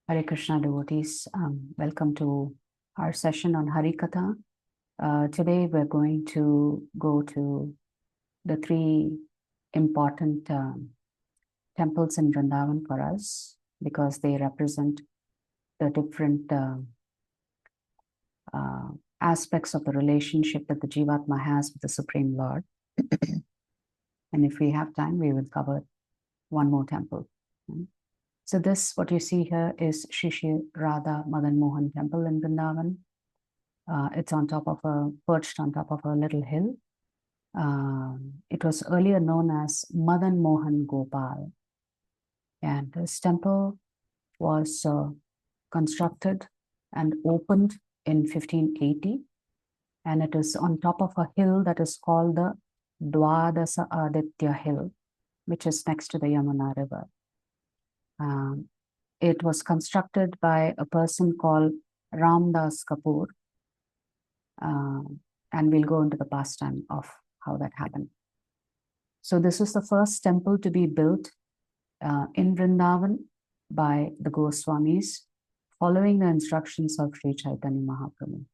Hare Krishna devotees, welcome to our session on Hari Katha. Today we're going to go to the three important temples in Vrindavan for us because they represent the different aspects of the relationship that the Jivatma has with the Supreme Lord. And if we have time, we will cover one more temple. So this, what you see here is Shri Radha Madan Mohan Temple in Vrindavan. It's on top of perched on top of a little hill. It was earlier known as Madan Mohan Gopal. And this temple was constructed and opened in 1580. And it is on top of a hill that is called the Dwadasa Aditya Hill, which is next to the Yamuna River. It was constructed by a person called Ramdas Kapoor, and we'll go into the pastime of how that happened. So this is the first temple to be built in Vrindavan by the Goswamis, following the instructions of Sri Chaitanya Mahaprabhu.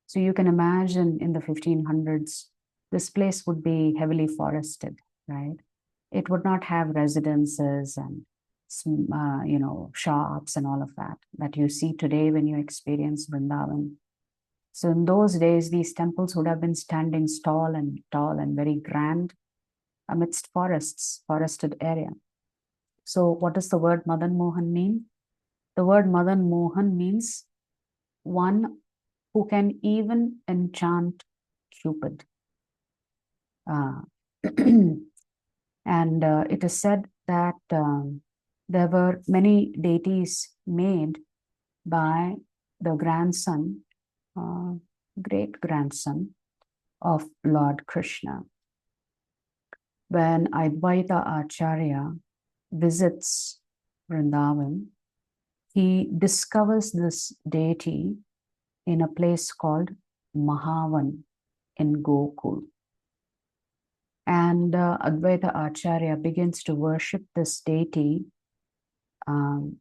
So you can imagine in the 1500s, this place would be heavily forested, right? It would not have residences and shops and all of that you see today when you experience Vrindavan. So in those days, these temples would have been standing tall and very grand amidst forested area. So what does the word Madan Mohan mean? The word Madan Mohan means one who can even enchant Cupid. And it is said that there were many deities made by the grandson, great-grandson of Lord Krishna. When Advaita Acharya visits Vrindavan, he discovers this deity in a place called Mahavan in Gokul. And Advaita Acharya begins to worship this deity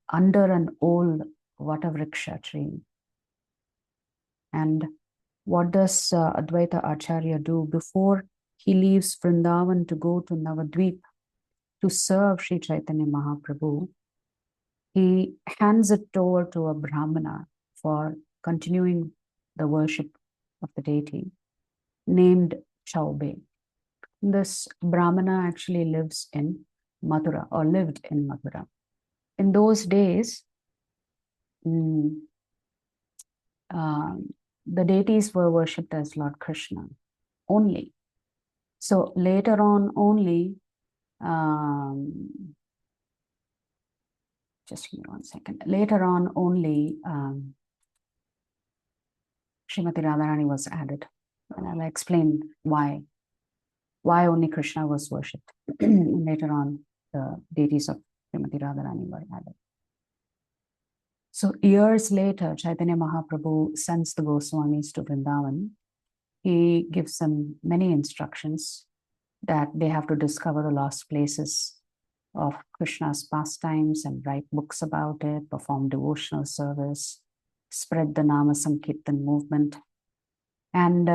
under an old Vatavriksha tree. And what does Advaita Acharya do before he leaves Vrindavan to go to Navadvipa to serve Sri Chaitanya Mahaprabhu? He hands it over to a Brahmana for continuing the worship of the deity named Chaube. This Brahmana actually lives in Mathura or lived in Mathura. In those days, the deities were worshipped as Lord Krishna only. So later on only, just give me 1 second. Later on only, Srimati Radharani was added. And I'll explain why only Krishna was worshipped. Later on, the deities of Srimati Radharani were added. So years later, Chaitanya Mahaprabhu sends the Goswamis to Vrindavan. He gives them many instructions that they have to discover the lost places of Krishna's pastimes and write books about it, perform devotional service, spread the Nama Sankirtan movement. And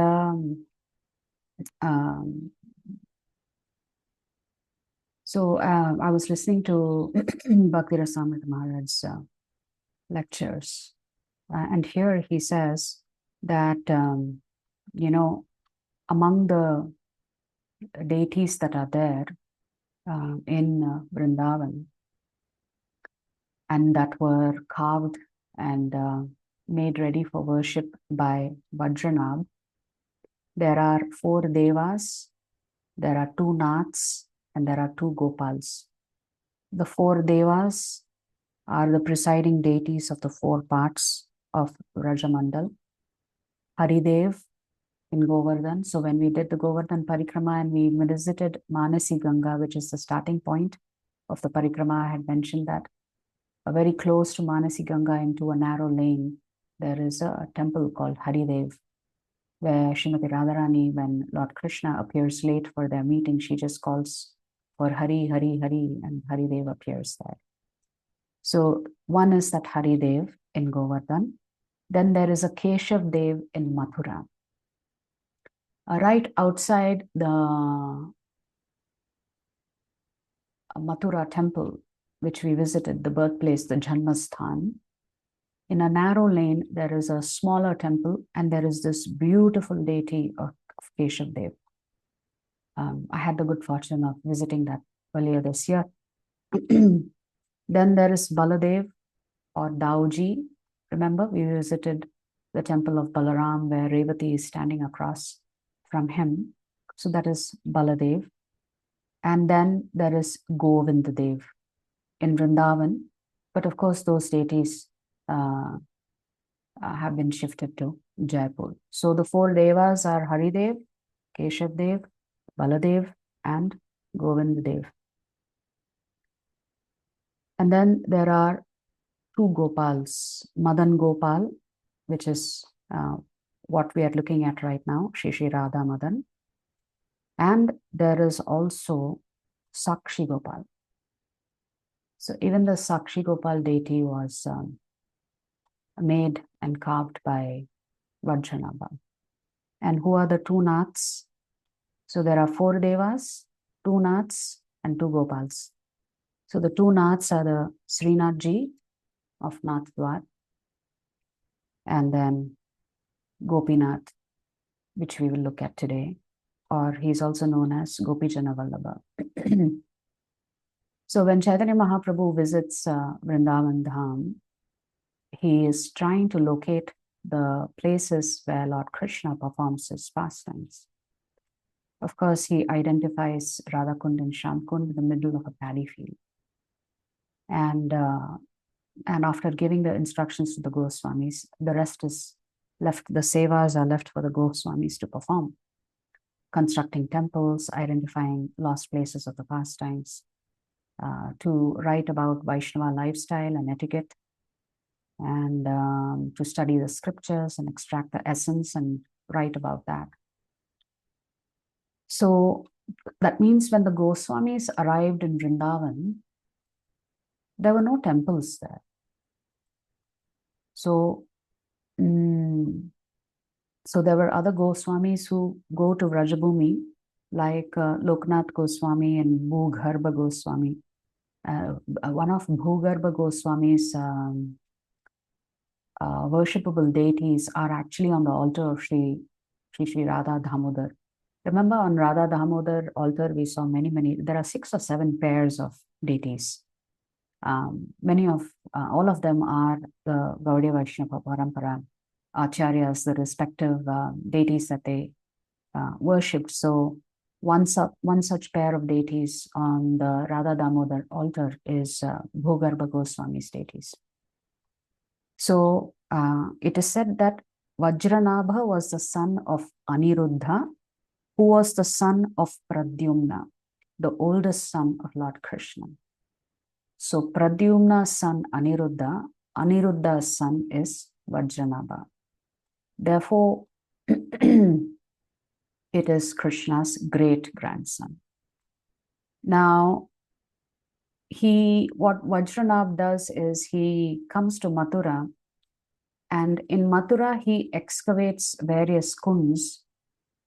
so I was listening to Bhakti Rasamrita Maharaj's lectures. And here he says that, among the deities that are there in Vrindavan and that were carved and made ready for worship by Vajranab, there are 4 Devas, there are 2 Naths, and there are 2 Gopals. The 4 Devas are the presiding deities of the 4 parts of Rajamandal. Haridev in Govardhan. So when we did the Govardhan Parikrama and we visited Manasi Ganga, which is the starting point of the Parikrama, I had mentioned that very close to Manasi Ganga into a narrow lane, there is a temple called Haridev, where Srimati Radharani, when Lord Krishna appears late for their meeting, she just calls for Hari, Hari, Hari, and Haridev appears there. So one is that Hari Dev in Govardhan. Then there is a Keshav Dev in Mathura. Right outside the Mathura temple, which we visited, the birthplace, the Janmasthan, in a narrow lane, there is a smaller temple, and there is this beautiful deity of Keshav Dev. I had the good fortune of visiting that earlier this year. Then there is Baladev or Dauji. Remember, we visited the temple of Balaram where Revati is standing across from him. So that is Baladev. And then there is Govindadev in Vrindavan. But of course, those deities have been shifted to Jaipur. So the four devas are Haridev, Keshav Dev, Baladev, and Govindadev. And then there are two Gopals, Madan Gopal, which is what we are looking at right now, Shri Radha Madan. And there is also Sakshi Gopal. So even the Sakshi Gopal deity was made and carved by Vajranabha. And who are the two Naths? So there are four Devas, two Naths, and two Gopals. So the two Naths are the Srinathji of Nathdwar, and then Gopinath, which we will look at today, or he's also known as Gopijana Vallabha. So when Chaitanya Mahaprabhu visits Vrindavan Dham, he is trying to locate the places where Lord Krishna performs his pastimes. Of course, he identifies Radhakund and Shamkund in the middle of a paddy field. And after giving the instructions to the Goswamis, the rest is left, the sevas are left for the Goswamis to perform, constructing temples, identifying lost places of the pastimes, to write about Vaishnava lifestyle and etiquette, and to study the scriptures and extract the essence and write about that. So that means when the Goswamis arrived in Vrindavan, there were no temples there. So, so there were other Goswamis who go to Vrajabhumi, like Loknath Goswami and Bhugarbha Goswami. One of Bhugarbha Goswami's worshipable deities are actually on the altar of Sri Radha Damodar. Remember, on Radha Damodar altar, we saw many, there are 6 or 7 pairs of deities. All of them are the Gaudiya Vaishnava Parampara Acharyas, the respective deities that they worshipped. So one such pair of deities on the Radha Damodar altar is Bhugarbha Goswami's deities. So it is said that Vajranabha was the son of Aniruddha, who was the son of Pradyumna, the oldest son of Lord Krishna. So Pradyumna's son Aniruddha, Aniruddha's son is Vajranabha. Therefore, it is Krishna's great-grandson. Now, what Vajranabha does is he comes to Mathura, and in Mathura he excavates various kunds,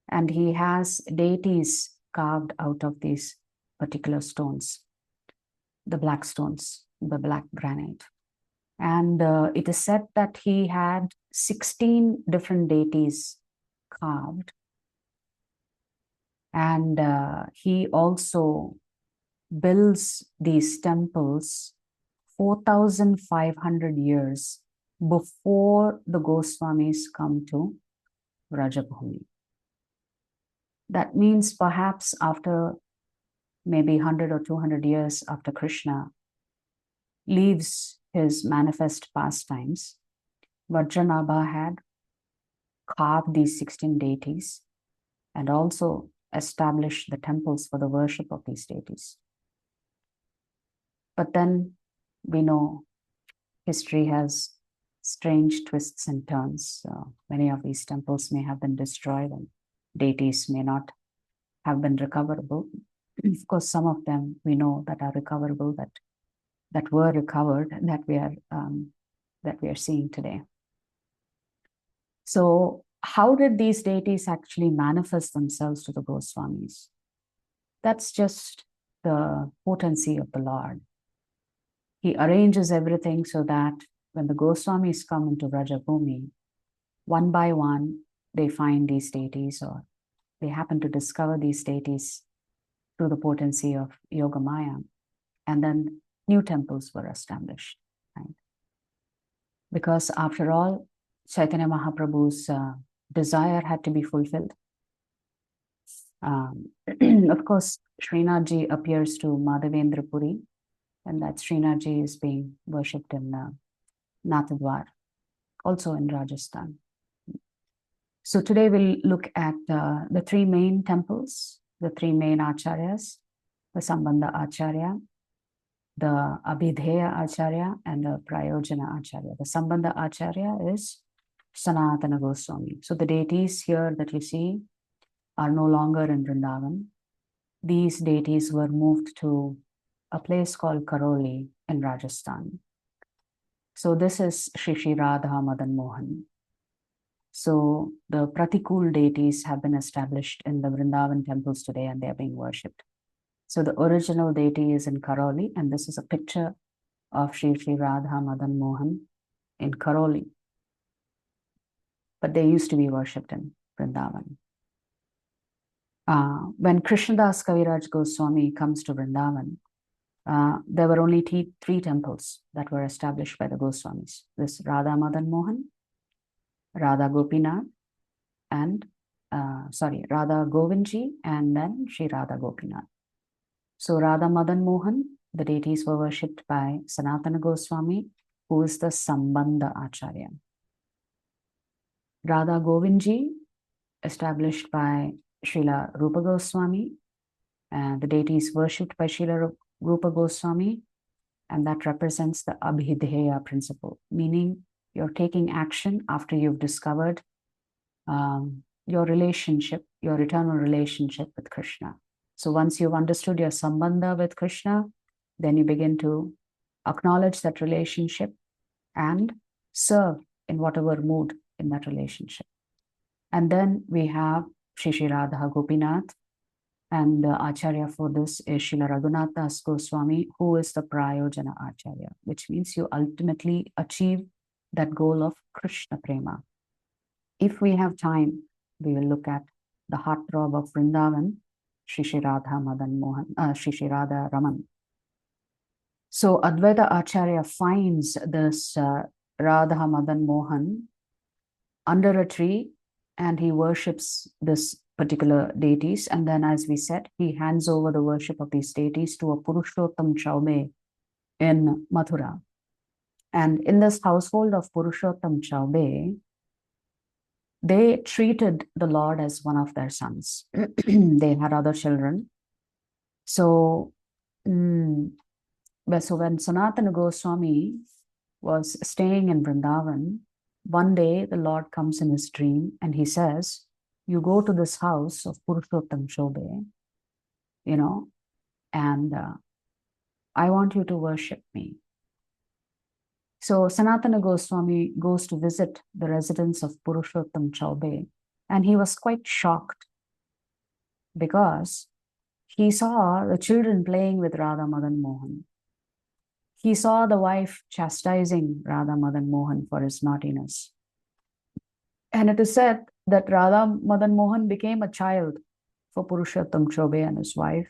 and he has deities carved out of these particular stones, the black stones, the black granite. And it is said that he had 16 different deities carved. And he also builds these temples 4,500 years before the Goswamis come to Vrajabhumi. That means perhaps after maybe 100 or 200 years after Krishna leaves his manifest pastimes, Vajranabha had carved these 16 deities and also established the temples for the worship of these deities. But then we know history has strange twists and turns. Many of these temples may have been destroyed and deities may not have been recoverable. Of course, some of them we know that are recoverable, that that were recovered that we are seeing today. So how did these deities actually manifest themselves to the Goswamis? That's just the potency of the Lord. He arranges everything so that when the Goswamis come into Vrajabhumi, one by one, they find these deities, or they happen to discover these deities through the potency of Yogamaya. And then new temples were established. Right? Because after all, Chaitanya Mahaprabhu's desire had to be fulfilled. Of course, Srinathji appears to Madhavendra Puri, and that Srinathji is being worshipped in Nathadwar, also in Rajasthan. So today we'll look at the three main temples, the three main acharyas, the Sambandha Acharya, the Abhidheya Acharya, and the Prayojana Acharya. The Sambandha Acharya is Sanatana Goswami. So the deities here that you see are no longer in Vrindavan. These deities were moved to a place called Karoli in Rajasthan. So this is Shri Radha Madan Mohan. So the Pratikul deities have been established in the Vrindavan temples today, and they are being worshipped. So the original deity is in Karoli, and this is a picture of Shri Radha Madan Mohan in Karoli. But they used to be worshipped in Vrindavan. When Krishnadas Kaviraj Goswami comes to Vrindavan, there were only three temples that were established by the Goswamis. This Radha Madan Mohan, Radha Gopinath, and Radha Govindji, and then Sri Radha Gopinath. So Radha Madan Mohan, the deities were worshipped by Sanatana Goswami, who is the Sambandha Acharya. Radha Govindji, established by Srila Rupa Goswami, and the deity is worshipped by Srila Rupa Goswami, and that represents the Abhidheya principle, meaning you're taking action after you've discovered your relationship, your eternal relationship with Krishna. So once you've understood your Sambandha with Krishna, then you begin to acknowledge that relationship and serve in whatever mood in that relationship. And then we have Shri Radha Gopinath, and the Acharya for this is Srila Raghunath Das Goswami, who is the Prayojana Acharya, which means you ultimately achieve that goal of Krishna Prema. If we have time, we will look at the heartthrob of Vrindavan, Shri Radha Madan Mohan, Shri Radha Raman. So Advaita Acharya finds this Radha Madan Mohan under a tree, and he worships this particular deities. And then, as we said, he hands over the worship of these deities to a Purushottam Chaube in Mathura. And in this household of Purushottam Chaube, they treated the Lord as one of their sons. They had other children. So when Sanatana Goswami was staying in Vrindavan, one day the Lord comes in his dream and he says, you go to this house of Purushottam Chaube, and I want you to worship me. So Sanatana Goswami goes to visit the residence of Purushottam Chaube, and he was quite shocked because he saw the children playing with Radha Madan Mohan. He saw the wife chastising Radha Madan Mohan for his naughtiness. And it is said that Radha Madan Mohan became a child for Purushottam Chaube and his wife,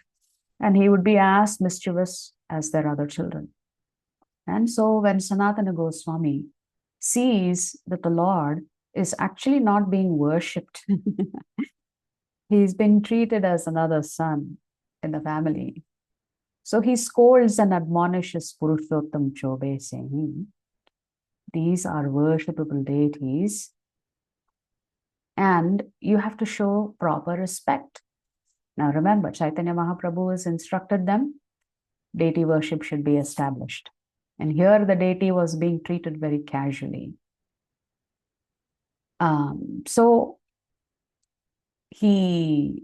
and he would be as mischievous as their other children. And so when Sanatana Goswami sees that the Lord is actually not being worshipped, he's being treated as another son in the family. So he scolds and admonishes Purushottam Chaube, saying, these are worshipable deities, and you have to show proper respect. Now remember, Chaitanya Mahaprabhu has instructed them, deity worship should be established. And here the deity was being treated very casually. So he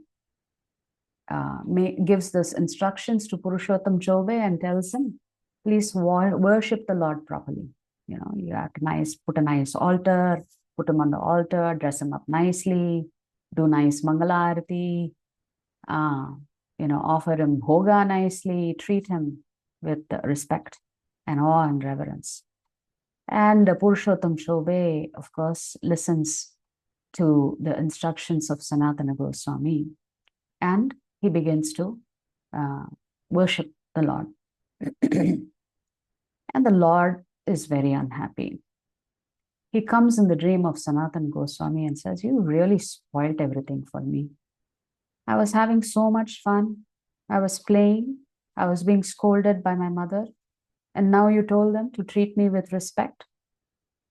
gives this instructions to Purushottam Chaube and tells him Please worship the Lord properly. You know, you have to put a nice altar, put him on the altar, dress him up nicely, do nice Mangala Arathi, offer him bhoga nicely, treat him with respect and awe and reverence. And Purushottam Chobe, of course, listens to the instructions of Sanatana Goswami, and he begins to worship the Lord. And the Lord is very unhappy. He comes in the dream of Sanatana Goswami and says, "You really spoilt everything for me. I was having so much fun. I was playing. I was being scolded by my mother. And now you told them to treat me with respect.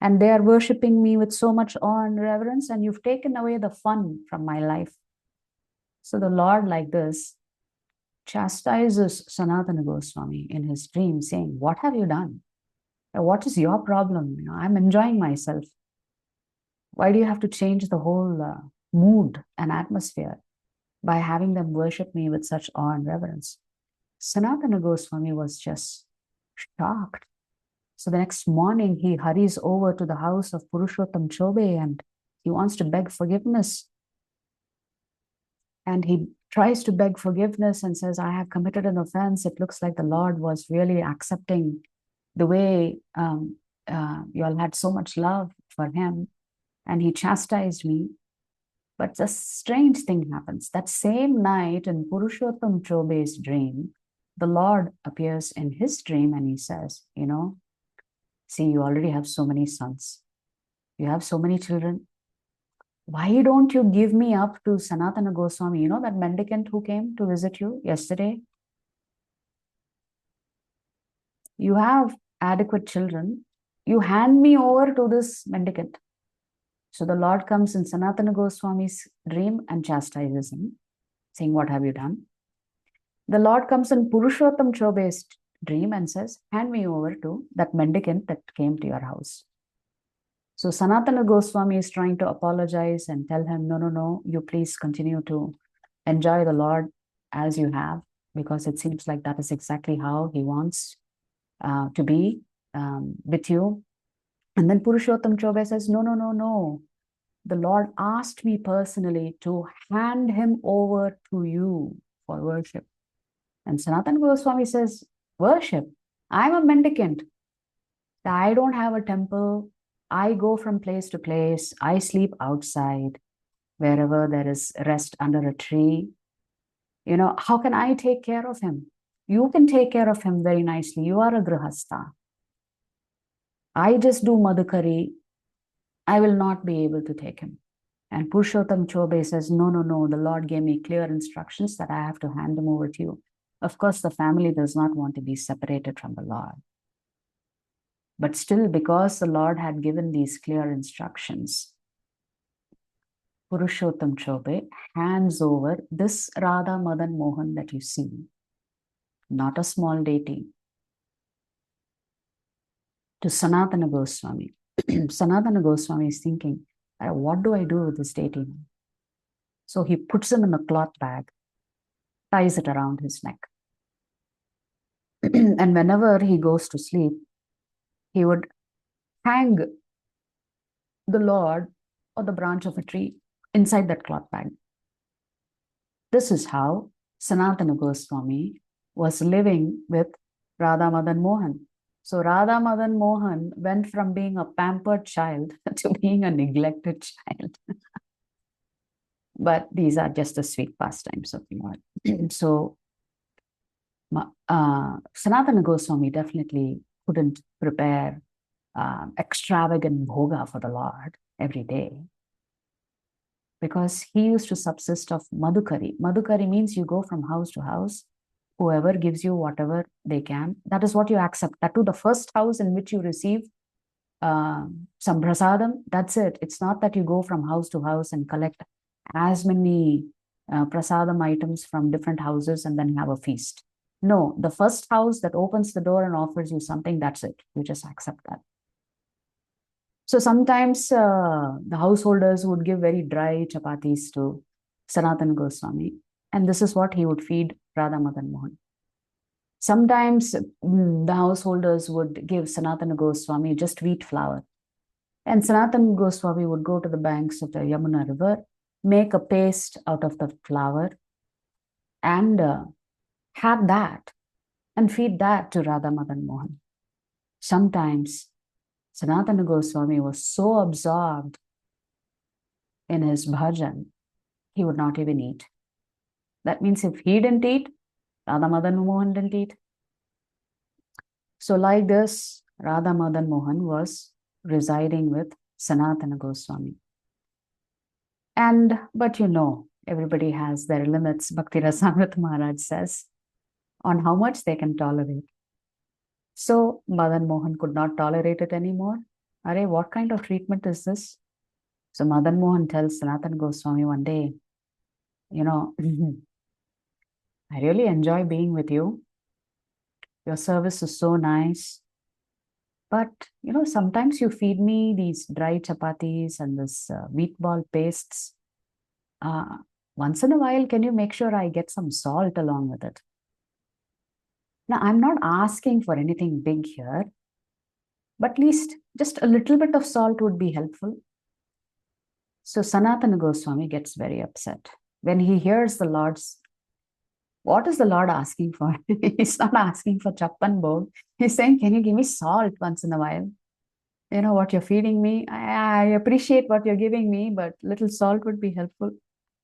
And they are worshipping me with so much awe and reverence, and you've taken away the fun from my life." So the Lord, like this, chastises Sanatana Goswami in his dream, saying, "What have you done? What is your problem? I'm enjoying myself. Why do you have to change the whole mood and atmosphere by having them worship me with such awe and reverence?" Sanatana Goswami was just shocked. So the next morning, he hurries over to the house of Purushottam Chobe and he wants to beg forgiveness. And he tries to beg forgiveness and says, "I have committed an offense. It looks like the Lord was really accepting the way you all had so much love for him. And he chastised me." But a strange thing happens. That same night in Purushottam Chobe's dream, the Lord appears in his dream and he says, "See, you already have so many sons. You have so many children. Why don't you give me up to Sanatana Goswami? That mendicant who came to visit you yesterday? You have adequate children. You hand me over to this mendicant." So the Lord comes in Sanatana Goswami's dream and chastises him, saying, "What have you done?" The Lord comes in Purushottam Chobe's dream and says, "Hand me over to that mendicant that came to your house." So Sanatana Goswami is trying to apologize and tell him, no, you please continue to enjoy the Lord as you have, because it seems like that is exactly how he wants to be with you. And then Purushottam Chobe says, no. The Lord asked me personally to hand him over to you for worship. And Sanatana Goswami says, "Worship? I'm a mendicant. I don't have a temple. I go from place to place. I sleep outside wherever there is rest under a tree. How can I take care of him? You can take care of him very nicely. You are a grihastha. I just do madhukari. I will not be able to take him." And Purushottam Chobe says, no, the Lord gave me clear instructions that I have to hand him over to you. Of course, the family does not want to be separated from the Lord. But still, because the Lord had given these clear instructions, Purushottam Chobe hands over this Radha Madan Mohan that you see, not a small deity, to Sanatana Goswami. Sanatana Goswami is thinking, what do I do with this deity now? So he puts him in a cloth bag, ties it around his neck. And whenever he goes to sleep, he would hang the Lord or the branch of a tree inside that cloth bag. This is how Sanatana Goswami was living with Radha Madan Mohan. So Radha Madan Mohan went from being a pampered child to being a neglected child. But these are just the sweet pastimes of the Lord. So Sanatana Goswami definitely couldn't prepare extravagant bhoga for the Lord every day, because he used to subsist of madhukari. Madhukari means you go from house to house. Whoever gives you whatever they can, that is what you accept. That too, the first house in which you receive some prasadam, that's it. It's not that you go from house to house and collect as many prasadam items from different houses and then have a feast. No, the first house that opens the door and offers you something, that's it. You just accept that. So sometimes the householders would give very dry chapatis to Sanatana Goswami, and this is what he would feed Radha Madan Mohan. Sometimes the householders would give Sanatana Goswami just wheat flour. And Sanatana Goswami would go to the banks of the Yamuna river, make a paste out of the flour, and have that and feed that to Radha Madan Mohan. Sometimes Sanatana Goswami was so absorbed in his bhajan, he would not even eat. That means if he didn't eat, Radha Madan Mohan didn't eat. So like this, Radha Madan Mohan was residing with Sanatana Goswami. But you know, everybody has their limits, Bhakti Rasamrita Maharaj says, on how much they can tolerate. So Madan Mohan could not tolerate it anymore. Arey, what kind of treatment is this? So Madan Mohan tells Sanatana Goswami one day, you know, I really enjoy being with you. Your service is so nice. But, you know, sometimes you feed me these dry chapatis and this wheat ball pastes. Once in a while, can you make sure I get some salt along with it? Now, I'm not asking for anything big here, but at least just a little bit of salt would be helpful. So Sanatana Goswami gets very upset when he hears the Lord's. What is the Lord asking for? He's not asking for chappan bhog. He's saying, can you give me salt once in a while? You know what you're feeding me? I appreciate what you're giving me, but little salt would be helpful.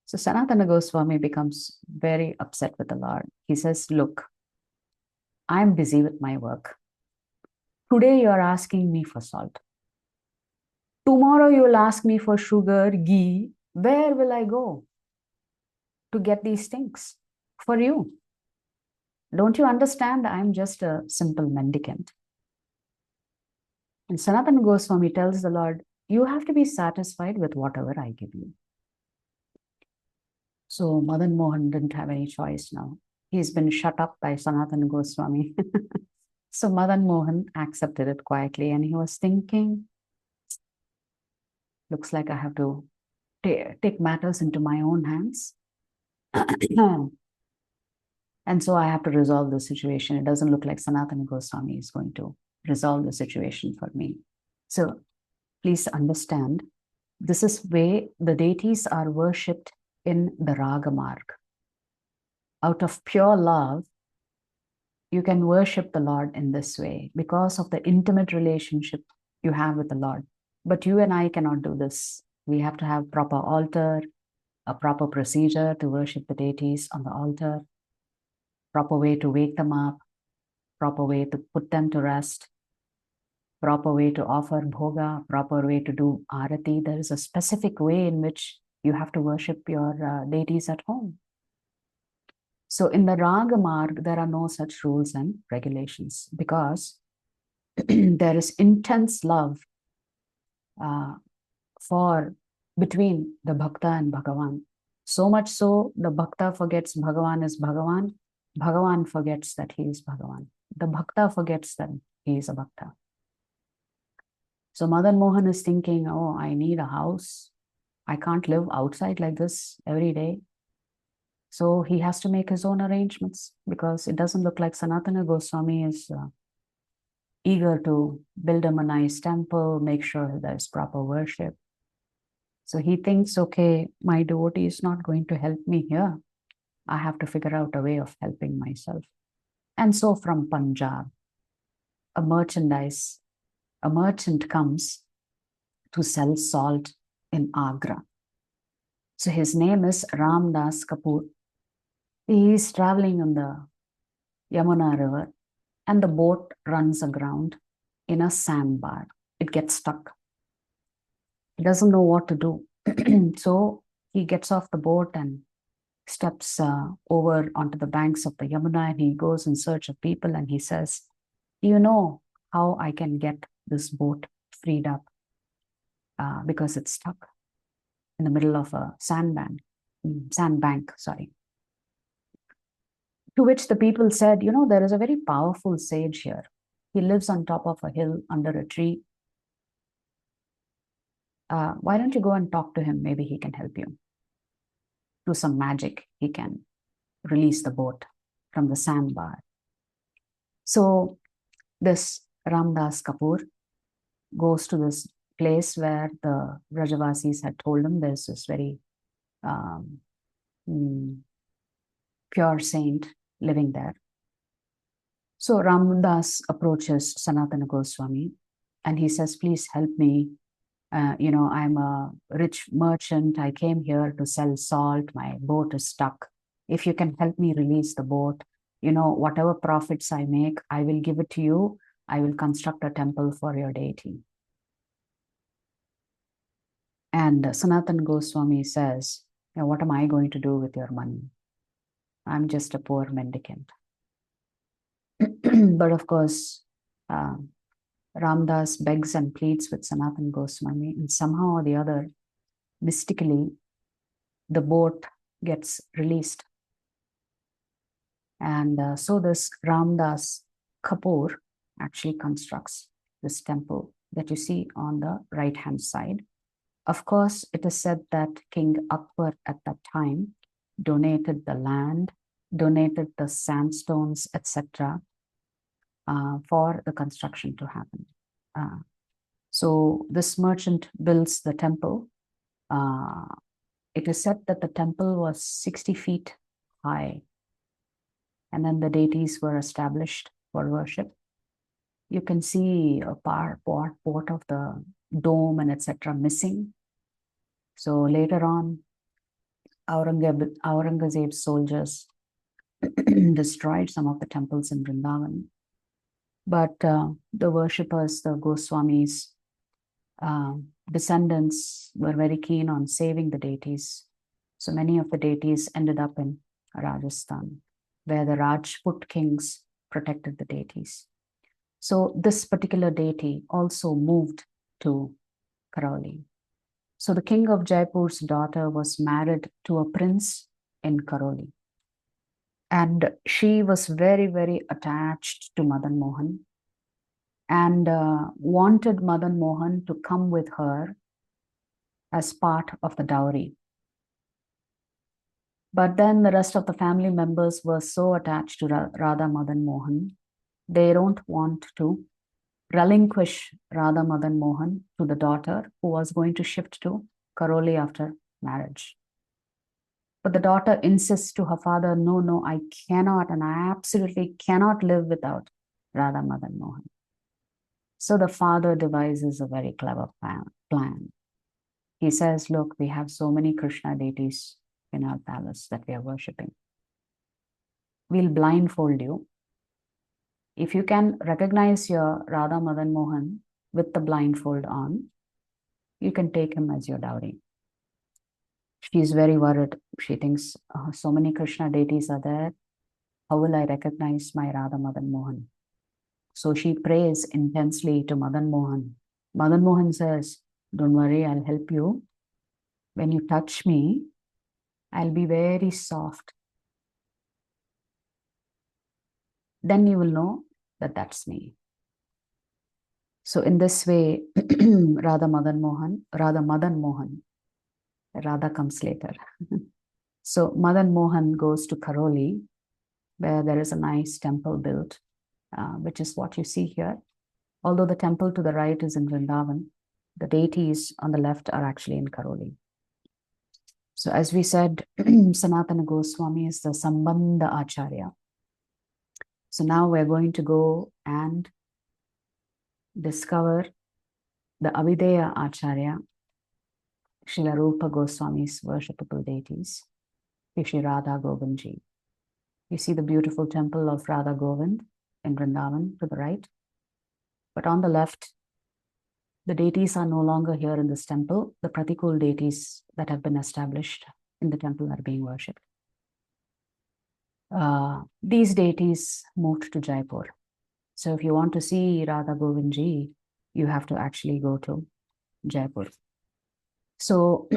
So Sanatana Goswami becomes very upset with the Lord. He says, look, I'm busy with my work. Today you're asking me for salt. Tomorrow you will ask me for sugar, ghee. Where will I go to get these things for you? Don't you understand? I'm just a simple mendicant. And Sanatana Goswami tells the Lord, you have to be satisfied with whatever I give you. So Madan Mohan didn't have any choice now. He's been shut up by Sanatana Goswami. So Madan Mohan accepted it quietly and he was thinking, looks like I have to take matters into my own hands. And so I have to resolve the situation. It doesn't look like Sanatana Goswami is going to resolve the situation for me. So please understand, this is way the deities are worshipped in the Raga Marg. Out of pure love, you can worship the Lord in this way because of the intimate relationship you have with the Lord. But you and I cannot do this. We have to have proper altar, a proper procedure to worship the deities on the altar, proper way to wake them up, proper way to put them to rest, proper way to offer bhoga, proper way to do arati. There is a specific way in which you have to worship your deities at home. So in the Raga Marg, there are no such rules and regulations because there is intense love between the Bhakta and Bhagavan. So much so, the Bhakta forgets Bhagavan is Bhagavan. Bhagavan forgets that he is Bhagavan. The Bhakta forgets that he is a Bhakta. So Madan Mohan is thinking, oh, I need a house. I can't live outside like this every day. So he has to make his own arrangements because it doesn't look like Sanatana Goswami is eager to build him a nice temple, make sure there's proper worship. So he thinks, okay, my devotee is not going to help me here. I have to figure out a way of helping myself. And so from Punjab, a merchant comes to sell salt in Agra. So his name is Ramdas Kapoor. He is traveling on the Yamuna River and the boat runs aground in a sandbar. It gets stuck. He doesn't know what to do. So he gets off the boat and steps over onto the banks of the Yamuna and he goes in search of people and he says, do you know how I can get this boat freed up? Because it's stuck in the middle of a sandbank. To which the people said, you know, there is a very powerful sage here. He lives on top of a hill under a tree. Why don't you go and talk to him? Maybe he can help you. Do some magic. He can release the boat from the sandbar. So this Ramdas Kapoor goes to this place where the Brajavasis had told him there's this very pure saint living there. So Ramdas approaches Sanatana Goswami and he says, please help me. I'm a rich merchant. I came here to sell salt. My boat is stuck. If you can help me release the boat, whatever profits I make, I will give it to you. I will construct a temple for your deity. And Sanatana Goswami says, what am I going to do with your money? I'm just a poor mendicant. But of course, Ramdas begs and pleads with Sanatana Goswami, and somehow or the other, mystically, the boat gets released. And so this Ramdas Kapoor actually constructs this temple that you see on the right-hand side. Of course, it is said that King Akbar at that time donated the land, donated the sandstones, etc., for the construction to happen. So this merchant builds the temple. It is said that the temple was 60 feet high, and then the deities were established for worship. You can see a part of the dome and etc. missing. So later on, Aurangzeb's soldiers destroyed some of the temples in Vrindavan. But the worshippers, the Goswamis, descendants were very keen on saving the deities. So many of the deities ended up in Rajasthan, where the Rajput kings protected the deities. So this particular deity also moved to Karauli. So the king of Jaipur's daughter was married to a prince in Karauli. And she was very, very attached to Madan Mohan and wanted Madan Mohan to come with her as part of the dowry. But then the rest of the family members were so attached to Radha Madan Mohan, they don't want to relinquish Radha Madan Mohan to the daughter who was going to shift to Karauli after marriage. But the daughter insists to her father, no, I cannot, and I absolutely cannot live without Radha Madan Mohan. So the father devises a very clever plan. He says, look, we have so many Krishna deities in our palace that we are worshipping. We'll blindfold you. If you can recognize your Radha Madan Mohan with the blindfold on, you can take him as your dowry. She's very worried. She thinks, so many Krishna deities are there. How will I recognize my Radha Madan Mohan? So she prays intensely to Madan Mohan. Madan Mohan says, don't worry, I'll help you. When you touch me, I'll be very soft. Then you will know that that's me. So in this way, Radha Madan Mohan, Radha comes later. So Madan Mohan goes to Karauli, where there is a nice temple built, which is what you see here. Although the temple to the right is in Vrindavan, the deities on the left are actually in Karauli. So as we said, Sanatana Goswami is the Sambandha Acharya. So now we're going to go and discover the Avideya Acharya, Srila Rupa Goswami's worshipable deities, Shri Radha Govindji. You see the beautiful temple of Radha Govind in Vrindavan to the right. But on the left, the deities are no longer here in this temple. The Pratikul deities that have been established in the temple are being worshipped. These deities moved to Jaipur. So if you want to see Radha Govindji, you have to actually go to Jaipur. So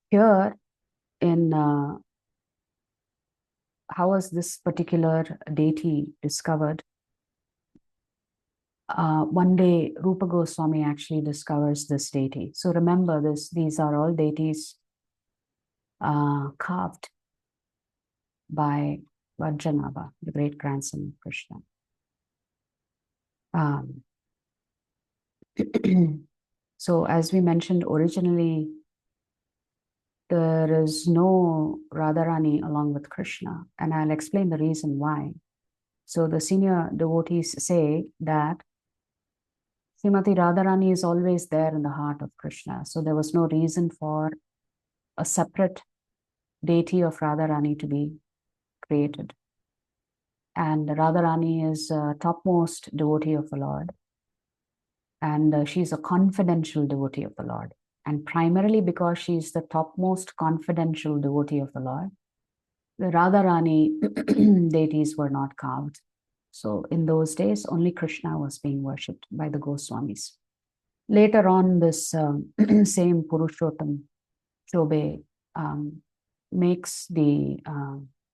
here in how was this particular deity discovered? One day, Rupa Goswami actually discovers this deity. So remember this, these are all deities carved by Vajranabha, the great grandson of Krishna. So as we mentioned originally, there is no Radharani along with Krishna, and I'll explain the reason why. So the senior devotees say that Srimati Radharani is always there in the heart of Krishna. So there was no reason for a separate deity of Radharani to be created. And Radharani is a topmost devotee of the Lord. And she's a confidential devotee of the Lord. And primarily because she's the topmost confidential devotee of the Lord, the Radharani deities were not carved. So in those days, only Krishna was being worshipped by the Goswamis. Later on, this same Purushottam Chobe makes the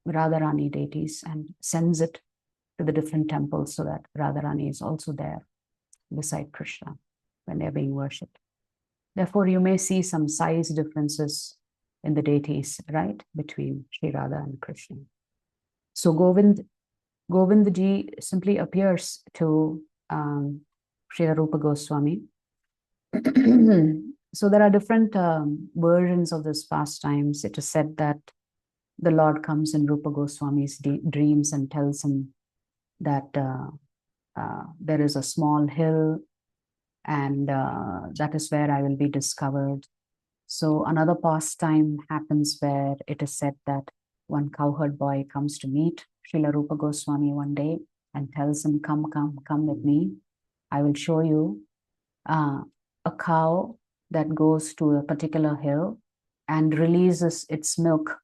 Radharani deities and sends it to the different temples so that Radharani is also there beside Krishna when they're being worshipped. Therefore, you may see some size differences in the deities, right, between Sri Radha and Krishna. So Govindji simply appears to Sri Rupa Goswami. So there are different versions of this pastimes. It is said that the Lord comes in Rupa Goswami's dreams and tells him that there is a small hill and that is where I will be discovered. So another pastime happens where it is said that one cowherd boy comes to meet Srila Rupa Goswami one day and tells him, come with me. I will show you a cow that goes to a particular hill and releases its milk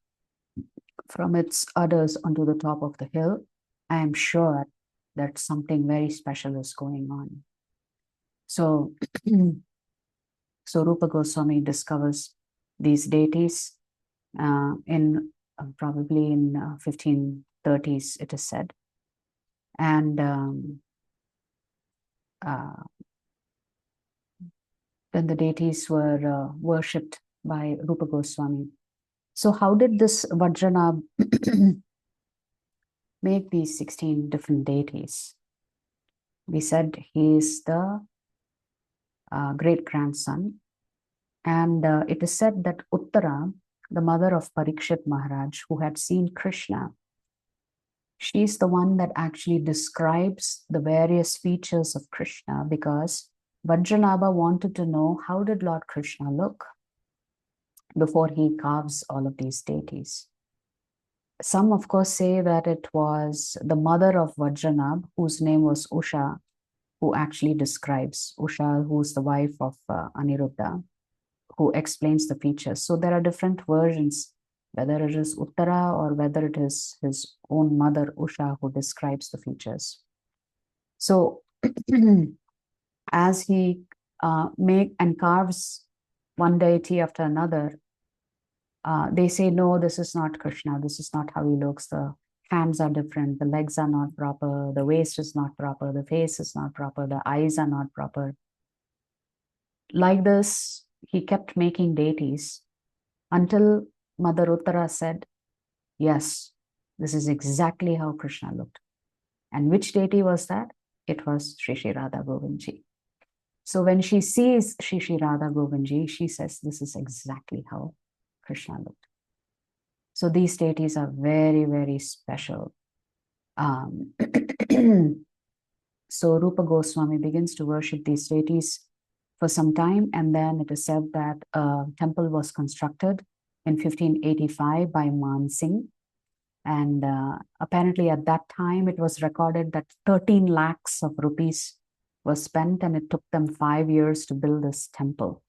from its udders onto the top of the hill. I am sure that something very special is going on. So, so Rupa Goswami discovers these deities in probably in 1530s, it is said. And then the deities were worshipped by Rupa Goswami. So how did this Vajranabh make these 16 different deities? We said he is the great-grandson. And it is said that Uttara, the mother of Parikshit Maharaj, who had seen Krishna, she's the one that actually describes the various features of Krishna, because Vajranabha wanted to know how did Lord Krishna look before he carves all of these deities. Some, of course, say that it was the mother of Vajranabha, whose name was Usha, who actually describes Usha, who's the wife of Aniruddha, who explains the features. So there are different versions, whether it is Uttara or whether it is his own mother, Usha, who describes the features. So as he carves one deity after another, they say, no, this is not Krishna. This is not how he looks. The hands are different. The legs are not proper. The waist is not proper. The face is not proper. The eyes are not proper. Like this, he kept making deities until Mother Uttara said, yes, this is exactly how Krishna looked. And which deity was that? It was Shri Shri Radha Govindji. So when she sees Shri Shri Radha Govindji, she says, this is exactly how Krishna looked. So these deities are very, very special. So Rupa Goswami begins to worship these deities for some time, and then it is said that a temple was constructed in 1585 by Man Singh. And apparently at that time, it was recorded that 13 lakhs of rupees was spent, and it took them 5 years to build this temple.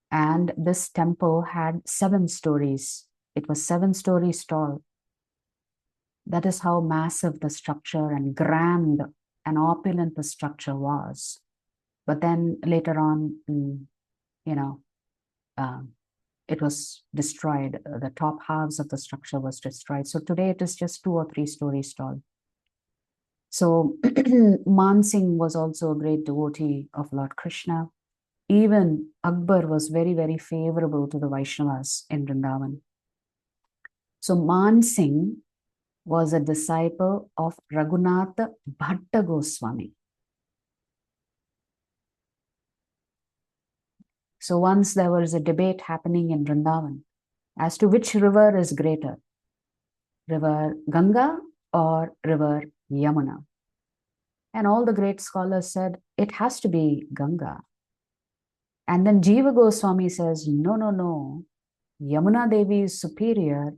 And this temple had 7 stories. It was 7 stories tall. That is how massive the structure and grand and opulent the structure was. But then later on, it was destroyed. The top halves of the structure was destroyed. So today it is just 2 or 3 stories tall. So Man Singh was also a great devotee of Lord Krishna. Even Akbar was very, very favorable to the Vaishnavas in Vrindavan. So Man Singh was a disciple of Raghunath Bhatta Goswami. So once there was a debate happening in Vrindavan as to which river is greater, river Ganga or river Yamuna. And all the great scholars said, it has to be Ganga. And then Jiva Goswami says, no, no, no. Yamuna Devi is superior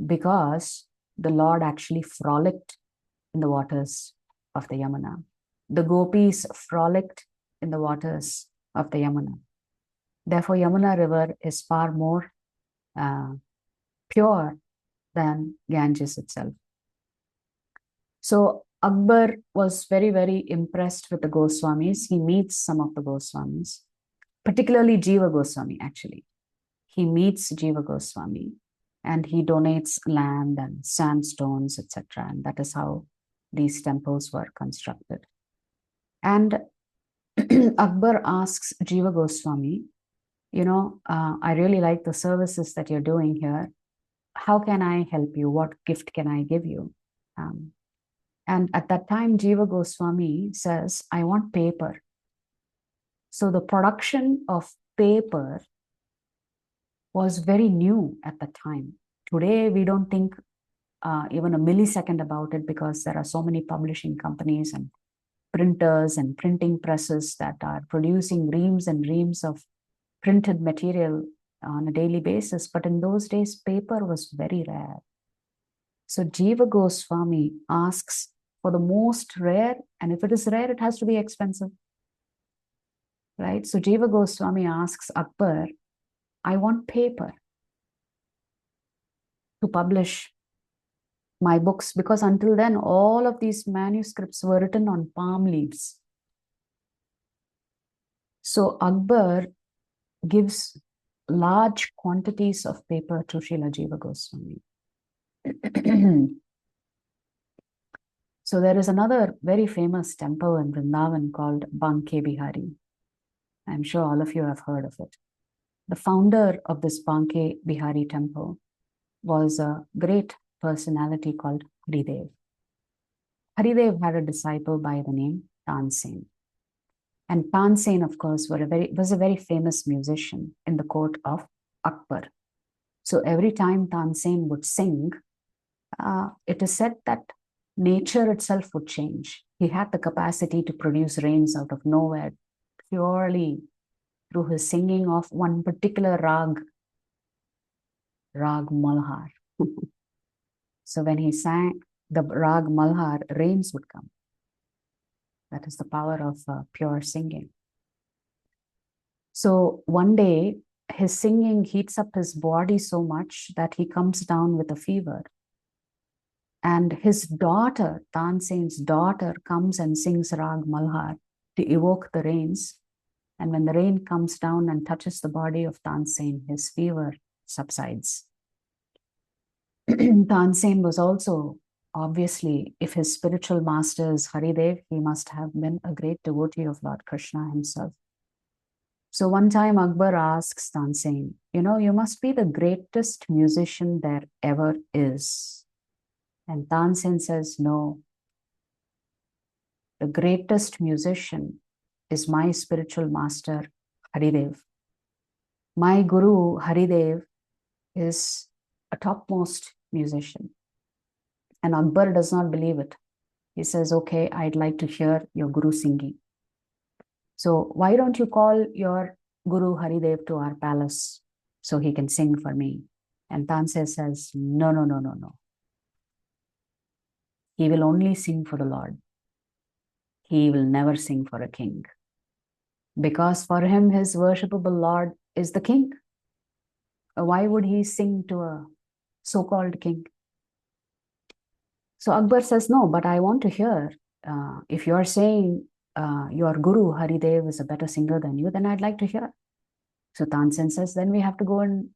because the Lord actually frolicked in the waters of the Yamuna. The gopis frolicked in the waters of the Yamuna. Therefore, Yamuna river is far more pure than Ganges itself. So Akbar was very, very impressed with the Goswamis. He meets some of the Goswamis, particularly Jiva Goswami, actually. He meets Jiva Goswami and he donates land and sandstones, etc. And that is how these temples were constructed. And Akbar asks Jiva Goswami, I really like the services that you're doing here. How can I help you? What gift can I give you? And at that time, Jiva Goswami says, I want paper. So the production of paper was very new at the time. Today, we don't think even a millisecond about it because there are so many publishing companies and printers and printing presses that are producing reams and reams of printed material on a daily basis. But in those days, paper was very rare. So Jiva Goswami asks for the most rare, and if it is rare, it has to be expensive, right? So Jiva Goswami asks Akbar, I want paper to publish my books, because until then, all of these manuscripts were written on palm leaves. So Akbar gives large quantities of paper to Srila Jiva Goswami. So there is another very famous temple in Vrindavan called Banke Bihari. I'm sure all of you have heard of it. The founder of this Banke Bihari temple was a great personality called Haridev. Haridev had a disciple by the name Tansen. And Tansen, of course, was a very famous musician in the court of Akbar. So every time Tansen would sing, it is said that nature itself would change. He had the capacity to produce rains out of nowhere purely through his singing of one particular rag Malhar. So when he sang the rag Malhar, rains would come. That is the power of pure singing. So one day, his singing heats up his body so much that he comes down with a fever. And his daughter, Tansen's daughter, comes and sings Rag Malhar to evoke the rains. And when the rain comes down and touches the body of Tansen, his fever subsides. Tansen was also, obviously, if his spiritual master is Haridev, he must have been a great devotee of Lord Krishna himself. So one time Akbar asks Tansen, you must be the greatest musician there ever is. And Tansen says, no, the greatest musician is my spiritual master, Haridev. My guru, Haridev, is a topmost musician. And Akbar does not believe it. He says, okay, I'd like to hear your guru singing. So why don't you call your guru Haridev to our palace so he can sing for me? And Tansen says, no, no, no, no, no. He will only sing for the Lord. He will never sing for a king. Because for him, his worshipable Lord is the king. Why would he sing to a so-called king? So Akbar says, no, but I want to hear. If you're saying your guru Haridev is a better singer than you, then I'd like to hear. So Tansen says, then we have to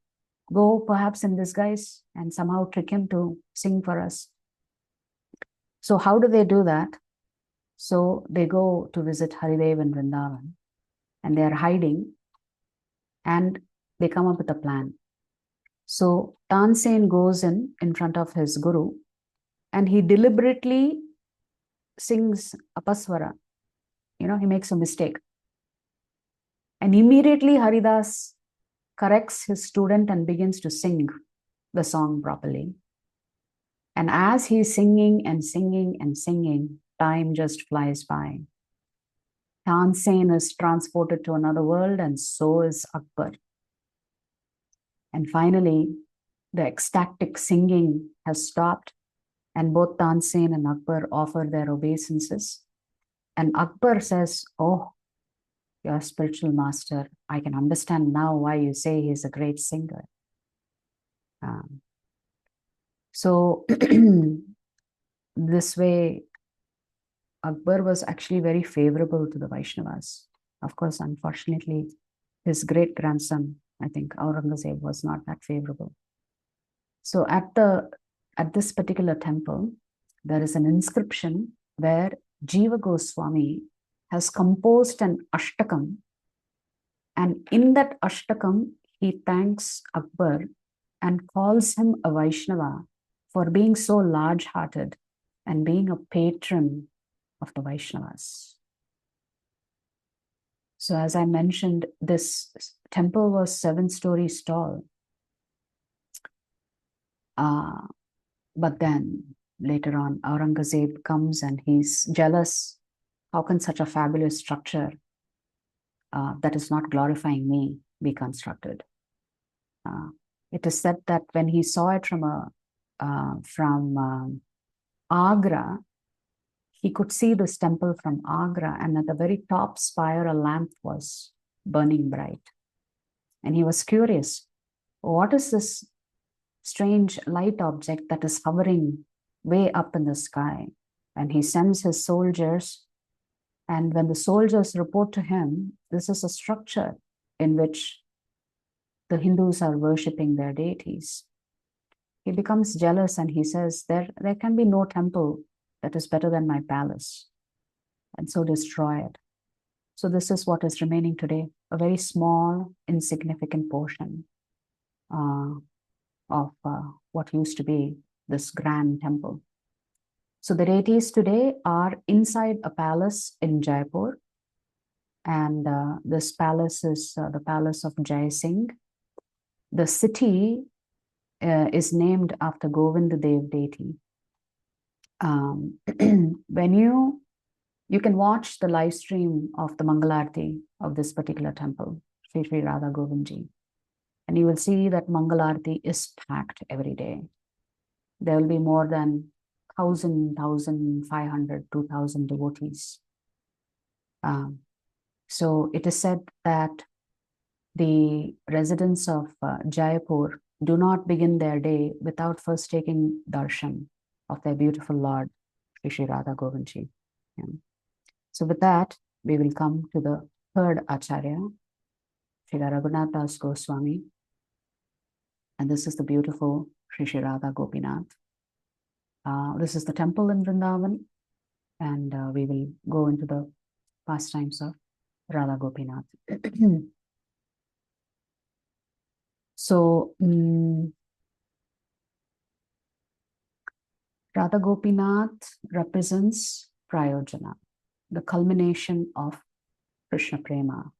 go perhaps in disguise and somehow trick him to sing for us. So how do they do that? So they go to visit Haridev in Vrindavan and they are hiding and they come up with a plan. So Tansen goes in front of his guru and he deliberately sings apaswara. He makes a mistake. And immediately Haridas corrects his student and begins to sing the song properly. And as he's singing and singing and singing, time just flies by. Tansen is transported to another world, and so is Akbar. And finally, the ecstatic singing has stopped, and both Tansen and Akbar offer their obeisances. And Akbar says, "Oh, your spiritual master, I can understand now why you say he's a great singer." So this way, Akbar was actually very favorable to the Vaishnavas. Of course, unfortunately, his great grandson, I think Aurangzeb, was not that favorable. So at this particular temple, there is an inscription where Jiva Goswami has composed an Ashtakam, and in that Ashtakam, he thanks Akbar and calls him a Vaishnava for being so large-hearted and being a patron of the Vaishnavas. So as I mentioned, this temple was 7 stories tall. But then later on, Aurangzeb comes and he's jealous. How can such a fabulous structure that is not glorifying me be constructed? It is said that when he saw it from Agra, he could see this temple from Agra, and at the very top spire, a lamp was burning bright. And he was curious, what is this strange light object that is hovering way up in the sky? And he sends his soldiers, and when the soldiers report to him, this is a structure in which the Hindus are worshipping their deities. He becomes jealous and he says, there can be no temple that is better than my palace, and so destroy it. So this is what is remaining today, a very small, insignificant portion of what used to be this grand temple. So the deities today are inside a palace in Jaipur, and this palace is the palace of Jai Singh. The city is named after Govind Dev deity. When you can watch the live stream of the Mangala Arathi of this particular temple, Sri Sri Radha Govindji, and you will see that Mangala Arathi is packed every day. There will be more than 1,000, 1,500, 2,000 devotees. So it is said that the residents of Jaipur do not begin their day without first taking darshan of their beautiful Lord, Sri Sri Radha Govindji. Yeah. So with that, we will come to the third Acharya, Sri Raghunath Das Goswami. And this is the beautiful Sri Sri Radha Gopinath. This is the temple in Vrindavan, and we will go into the pastimes of Radha Gopinath. So, Radha Gopinath represents Prayojana, the culmination of Krishna Prema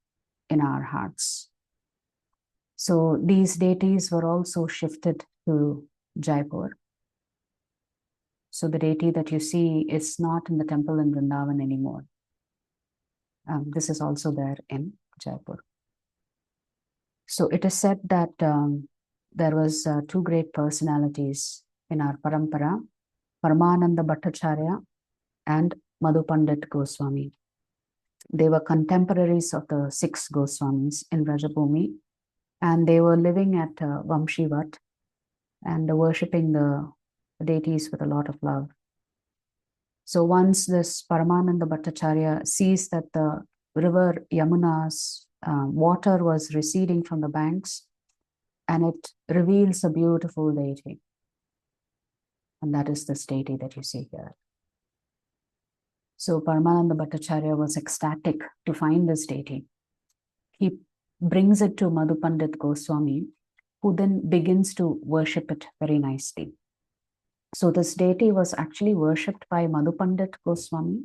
in our hearts. So these deities were also shifted to Jaipur. So the deity that you see is not in the temple in Vrindavan anymore. This is also there in Jaipur. So it is said that there was 2 great personalities in our parampara, Paramananda Bhattacharya and Madhu Pandit Goswami. They were contemporaries of the 6 Goswamis in Rajabhumi, and they were living at Vamshivat and worshipping the deities with a lot of love. So once this Paramananda Bhattacharya sees that the river Yamuna's water was receding from the banks, and it reveals a beautiful deity. And that is this deity that you see here. So Paramananda Bhattacharya was ecstatic to find this deity. He brings it to Madhu Pandit Goswami, who then begins to worship it very nicely. So this deity was actually worshipped by Madhupandit Goswami.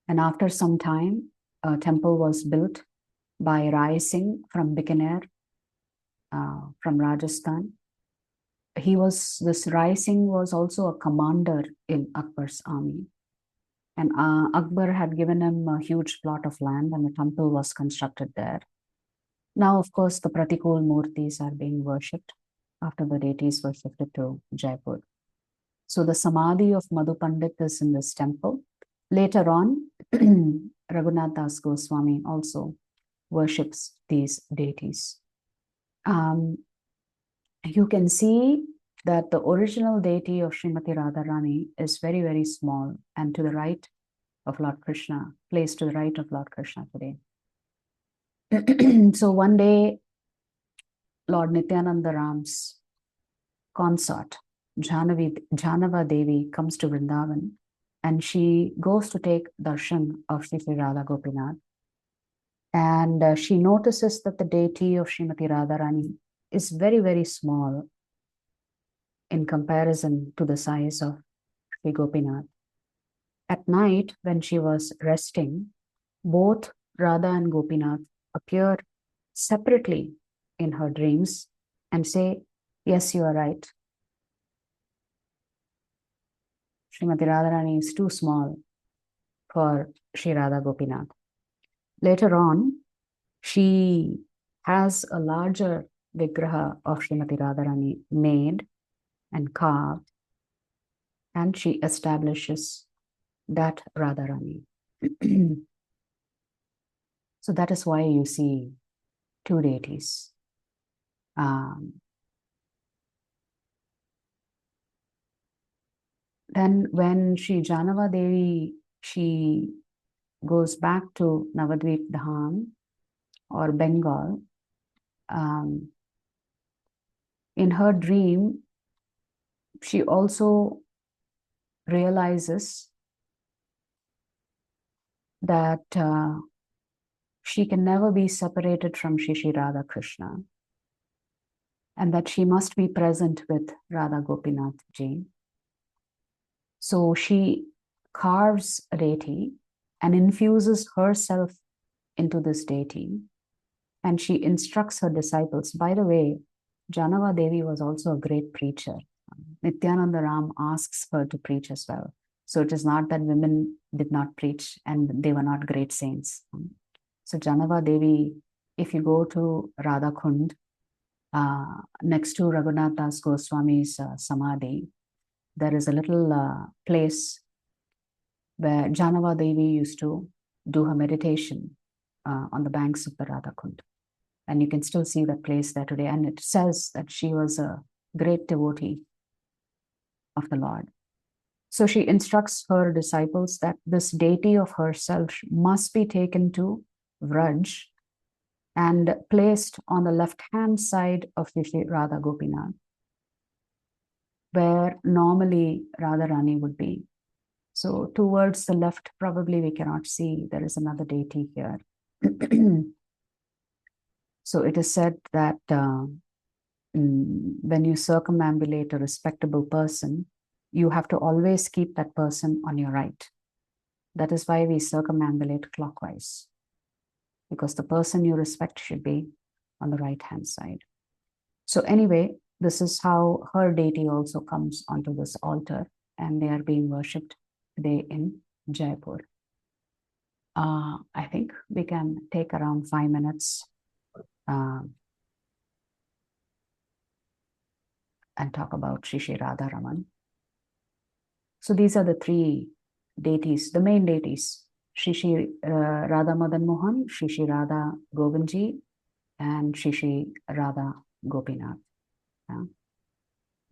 And after some time, a temple was built by Rai Singh from Bikaner, from Rajasthan. This Rai Singh was also a commander in Akbar's army. And Akbar had given him a huge plot of land and a temple was constructed there. Now, of course, the Pratikul Murtis are being worshipped after the deities were shifted to Jaipur. So the Samadhi of Madhu Pandit is in this temple. Later on, Raghunath Das Goswami also worships these deities. You can see that the original deity of Srimati Radharani is very, very small and to the right of Lord Krishna, placed to the right of Lord Krishna today. So one day, Lord Nityananda Ram's consort, Janava Devi, comes to Vrindavan and she goes to take darshan of Sri Radha Gopinath. And she notices that the deity of Srimati Radharani is very, very small in comparison to the size of Sri Gopinath. At night, when she was resting, both Radha and Gopinath appear separately in her dreams and say, yes, you are right. Srimati Radharani is too small for Sri Radha Gopinath. Later on, she has a larger vigraha of Srimati Radharani made and carved, and she establishes that Radharani. So that is why you see two deities. Then when Sri Janava Devi, she goes back to Navadvip Dham or Bengal, in her dream, she also realizes that she can never be separated from Shri Radha Krishna and that she must be present with Radha Gopinath Ji. So she carves a deity and infuses herself into this deity, and she instructs her disciples. By the way, Janava Devi was also a great preacher. Nityananda Ram asks her to preach as well. So it is not that women did not preach and they were not great saints. So Janava Devi, if you go to Radha Kund, next to Raghunath Das Goswami's Samadhi, there is a little place where Janava Devi used to do her meditation on the banks of the Radha Kund. And you can still see that place there today. And it says that she was a great devotee of the Lord. So she instructs her disciples that this deity of herself must be taken to Vraj and placed on the left-hand side of Shri Radha Gopinath, where normally Radharani would be. So towards the left, probably we cannot see, there is another deity here. So it is said that when you circumambulate a respectable person, you have to always keep that person on your right. That is why we circumambulate clockwise, because the person you respect should be on the right-hand side. So anyway, this is how her deity also comes onto this altar, and they are being worshipped today in Jaipur. I think we can take around 5 minutes and talk Shri Shri Radha Raman. So these are the three deities, the main deities: Shri Shri Radha Madan Mohan, Shri Shri Radha Govindji, and Shri Shri Radha Gopinath.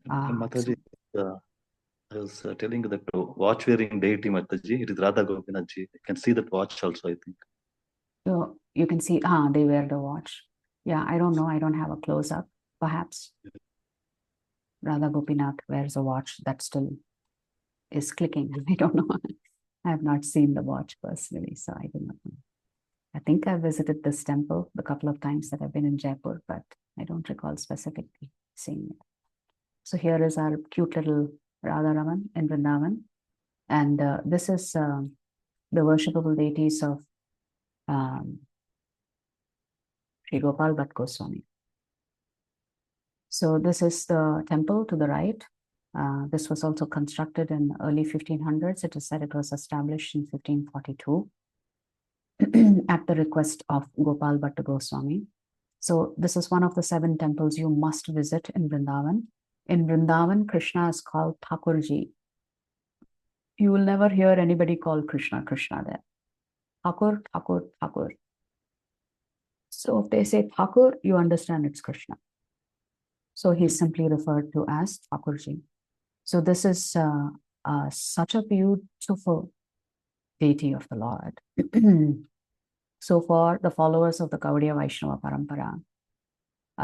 Mataji, I was telling that watch wearing deity, Mataji, it is Radha Gopinath Ji. I can see that watch also, I think. So you can see, they wear the watch. Yeah, I don't know. I don't have a close-up, perhaps. Radha Gopinath wears a watch that still is clicking. I don't know. I have not seen the watch personally, so I do not know. I think I visited this temple the couple of times that I've been in Jaipur, but I don't recall specifically seeing it. So here is our cute little Radharaman in Vrindavan. And this is the worshipable deities of Sri Gopal Bhatt Goswami. So this is the temple to the right. This was also constructed in early 1500s. It is said it was established in 1542 at the request of Gopal Bhatt Goswami. So this is one of the 7 temples you must visit in Vrindavan. In Vrindavan, Krishna is called Thakurji. You will never hear anybody call Krishna there. Thakur, Thakur, Thakur. So if they say Thakur, you understand it's Krishna. So he's simply referred to as Thakurji. So this is such a beautiful deity of the Lord. So for the followers of the Gaudiya Vaishnava Parampara,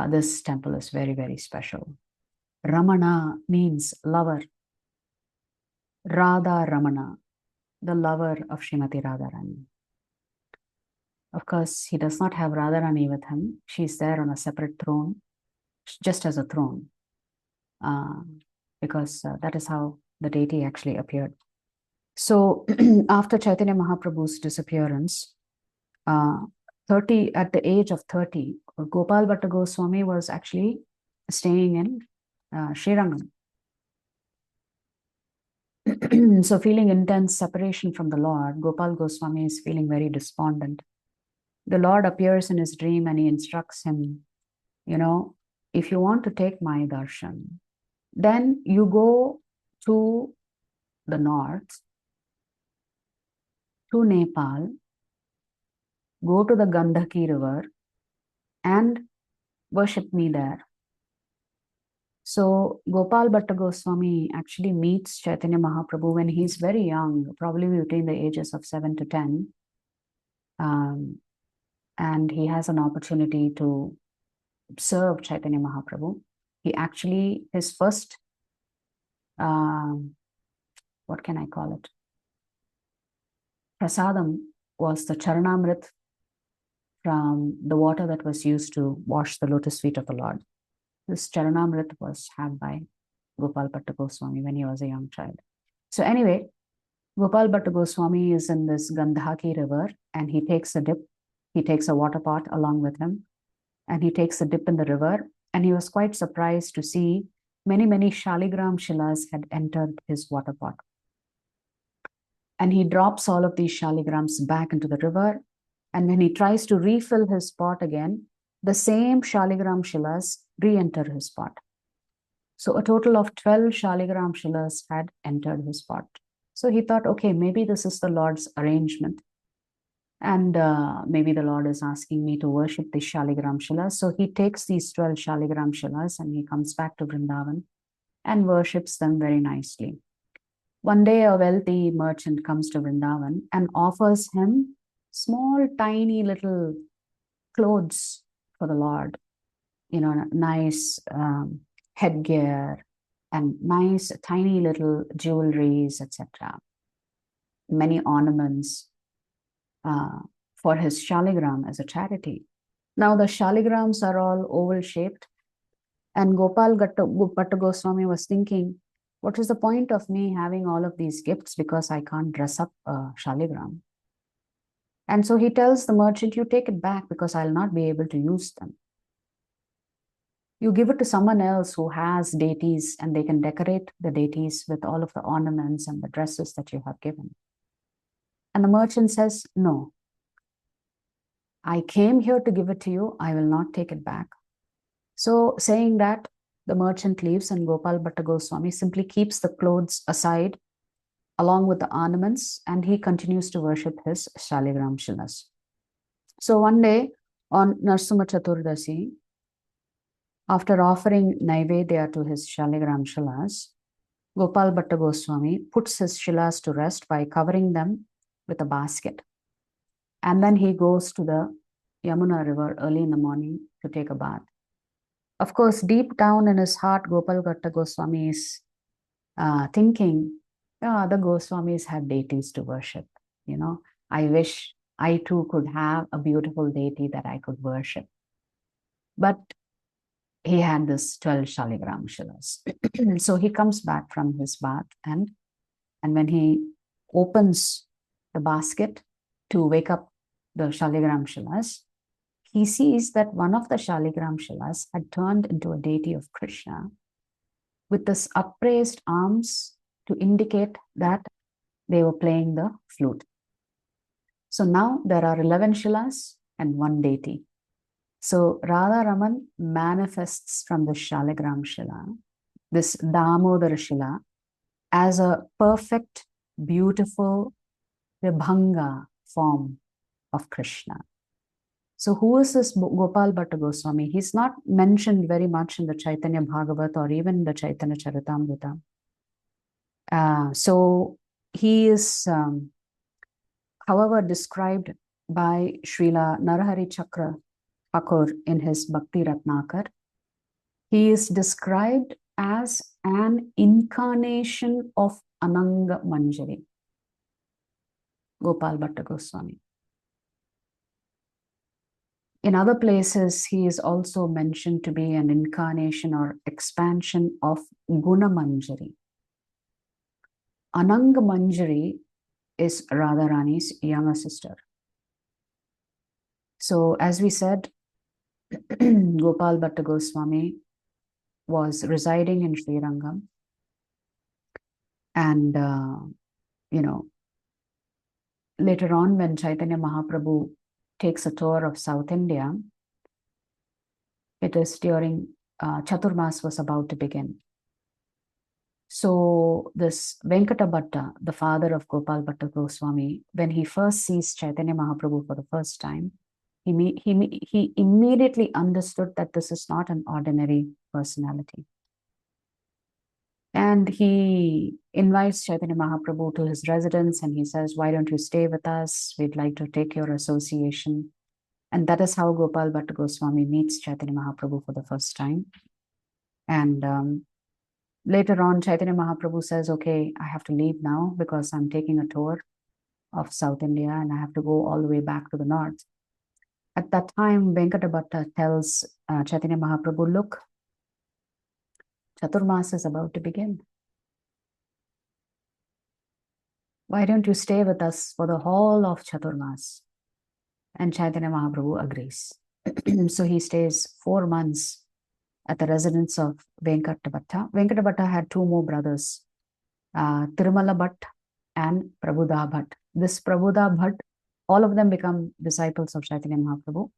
this temple is very, very special. Ramana means lover. Radha Ramana, the lover of Srimati Radharani. Of course, he does not have Radharani with him. She's there on a separate throne, just as a throne, because that is how the deity actually appeared. So after Chaitanya Mahaprabhu's disappearance, at the age of 30, Gopal Bhatta Goswami was actually staying in Srirangam. So feeling intense separation from the Lord, Gopal Goswami is feeling very despondent. The Lord appears in his dream and he instructs him, if you want to take my darshan, then you go to the north, to Nepal, go to the Gandhaki river and worship me there. So Gopal Bhatta Goswami actually meets Chaitanya Mahaprabhu when he's very young, probably between the ages of 7 to 10. And he has an opportunity to serve Chaitanya Mahaprabhu. He actually, his first, what can I call it? Prasadam was the Charanamrit from the water that was used to wash the lotus feet of the Lord. This Charanamrit was had by Gopal Bhatta Goswami when he was a young child. So anyway, Gopal Bhatta Goswami is in this Gandhaki river and he takes a dip. He takes a water pot along with him and he takes a dip in the river. And he was quite surprised to see many, many Shaligram Shilas had entered his water pot. And he drops all of these Shaligrams back into the river. And when he tries to refill his pot again, the same Shaligram Shilas re-enter his pot. So a total of 12 Shaligram Shilas had entered his pot. So he thought, okay, maybe this is the Lord's arrangement. And maybe the Lord is asking me to worship the Shaligram Shilas. So he takes these 12 Shaligram Shilas and he comes back to Vrindavan and worships them very nicely. One day a wealthy merchant comes to Vrindavan and offers him small, tiny little clothes for the Lord. Nice headgear and nice, tiny little jewelries, etc. Many ornaments for his shaligram as a charity. Now the shaligrams are all oval shaped, and Gopal Bhatta Goswami was thinking, what is the point of me having all of these gifts because I can't dress up a shaligram? And so he tells the merchant, you take it back because I'll not be able to use them. You give it to someone else who has deities and they can decorate the deities with all of the ornaments and the dresses that you have given. And the merchant says, no, I came here to give it to you. I will not take it back. So saying that, the merchant leaves and Gopal Bhatta Goswami simply keeps the clothes aside along with the ornaments and he continues to worship his Shaligram Shilas. So one day on Narsumha Chaturdasi, after offering Naivedya to his Shaligram Shilas, Gopal Bhatta Goswami puts his Shilas to rest by covering them with a basket. And then he goes to the Yamuna river early in the morning to take a bath. Of course, deep down in his heart, Gopal Bhatta Goswami is thinking, other Goswamis have deities to worship. I wish I too could have a beautiful deity that I could worship. But he had this 12 Shaligram Shilas. So he comes back from his bath, and when he opens the basket to wake up the Shaligram Shilas, he sees that one of the Shaligram Shilas had turned into a deity of Krishna with this upraised arms to indicate that they were playing the flute. So now there are 11 Shilas and one deity. So Radha Raman manifests from the Shaligram Shila, this Damodara Shila, as a perfect, beautiful Vibhanga form of Krishna. So who is this Gopal Bhatta Goswami? He's not mentioned very much in the Chaitanya Bhagavat or even the Chaitanya Charitamrita. So he is, however, described by Srila Narahari Chakra Thakur in his Bhakti Ratnakar. He is described as an incarnation of Ananga Manjari, Gopal Bhatta Goswami. In other places, he is also mentioned to be an incarnation or expansion of Guna Manjari. Ananga Manjari is Radharani's younger sister. So, as we said, Gopal Bhatta Goswami was residing in Srirangam, and later on, when Chaitanya Mahaprabhu takes a tour of South India, it is during Chaturmas was about to begin. So this Venkata Bhatta, the father of Gopal Bhatta Goswami, when he first sees Chaitanya Mahaprabhu for the first time, he immediately understood that this is not an ordinary personality. And he invites Chaitanya Mahaprabhu to his residence, and he says, "Why don't you stay with us? We'd like to take your association." And that is how Gopal Bhatta Goswami meets Chaitanya Mahaprabhu for the first time. And later on, Chaitanya Mahaprabhu says, "Okay, I have to leave now because I'm taking a tour of South India and I have to go all the way back to the north." At that time, Venkata Bhatta tells Chaitanya Mahaprabhu, "Look, Chaturmas is about to begin. Why don't you stay with us for the whole of Chaturmas?" And Chaitanya Mahaprabhu agrees. So he stays 4 months at the residence of Venkata Bhatta. Venkata Bhatta had 2 more brothers, Tirumala Bhatt and Prabhuda Bhatt. This Prabhuda Bhatt, all of them become disciples of Chaitanya Mahaprabhu.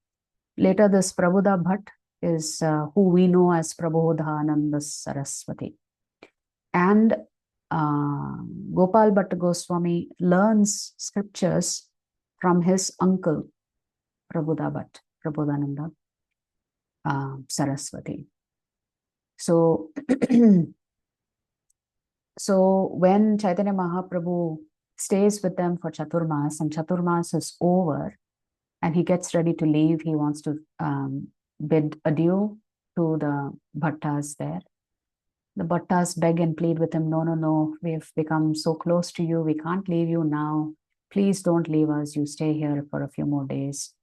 Later, this Prabhuda Bhatt is who we know as Prabodhananda Saraswati. And Gopal Bhatta Goswami learns scriptures from his uncle, Prabhuda Bhatt, Prabodhananda Saraswati. So, so when Chaitanya Mahaprabhu stays with them for Chaturmas, and Chaturmas is over, and he gets ready to leave, he wants to bid adieu to the Bhattas there. The Bhattas beg and plead with him, "No, no, no, we've become so close to you, we can't leave you now. Please don't leave us, you stay here for a few more days."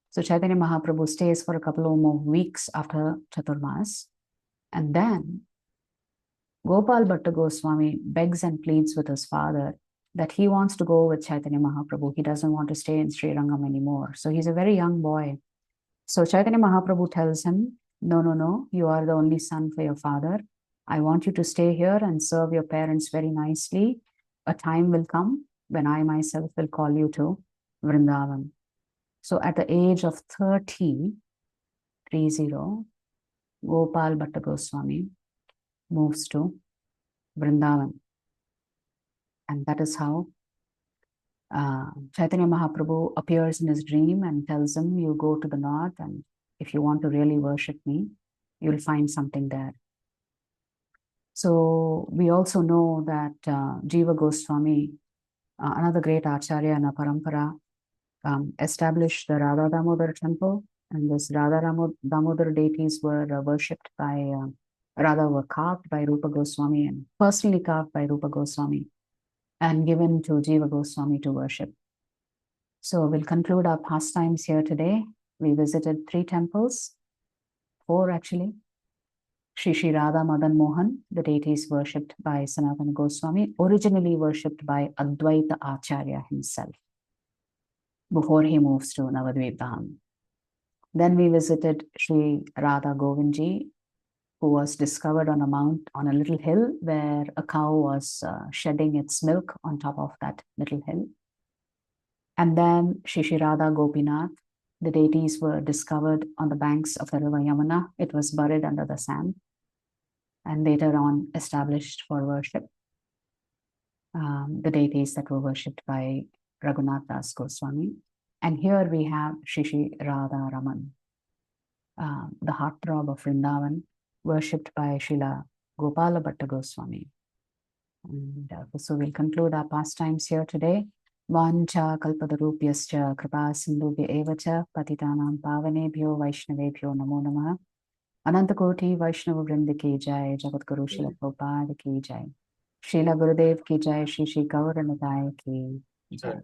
So Chaitanya Mahaprabhu stays for a couple of more weeks after Chaturmas. And then Gopal Bhatta Goswami begs and pleads with his father that he wants to go with Chaitanya Mahaprabhu. He doesn't want to stay in Srirangam anymore. So he's a very young boy. So Chaitanya Mahaprabhu tells him, "No, no, no, you are the only son for your father. I want you to stay here and serve your parents very nicely. A time will come when I myself will call you to Vrindavan." So at the age of 30, Gopal Bhatta Goswami moves to Vrindavan. And that is how Chaitanya Mahaprabhu appears in his dream and tells him, "You go to the north, and if you want to really worship me, you'll find something there." So we also know that Jiva Goswami, another great Acharya in a parampara, established the Radha Damodar temple, and this Radha Damodar deities were worshipped by, rather were carved by Rupa Goswami and personally carved by Rupa Goswami and given to Jiva Goswami to worship. So we'll conclude our pastimes here today. We visited 3 temples, 4 actually. Shri Radha Madan Mohan, the deities worshipped by Sanatana Goswami, originally worshipped by Advaita Acharya himself before he moves to Navadvipa Dham. Then we visited Shri Radha Govindji, who was discovered on a mount, on a little hill where a cow was shedding its milk on top of that little hill. And then Shri Radha Gopinath, the deities were discovered on the banks of the river Yamuna. It was buried under the sand and later on established for worship. The deities that were worshipped by Raghunath Das Goswami. And here we have Shri Radha Raman, the heartthrob of Vrindavan, worshipped by Srila Gopala Bhatta Goswami. And so we'll conclude our pastimes here today. Vancha kalpadarupyascha kripa sindhubhya evacha patitanam pavanebhyo vaishnavebhyo namo namaha. Anantakoti Vaishnava Vrinda ki jai, Jagadguru Srila Prabhupada ki jai. Srila Gurudev ki jai, Shri Gaura Nitai ki jai.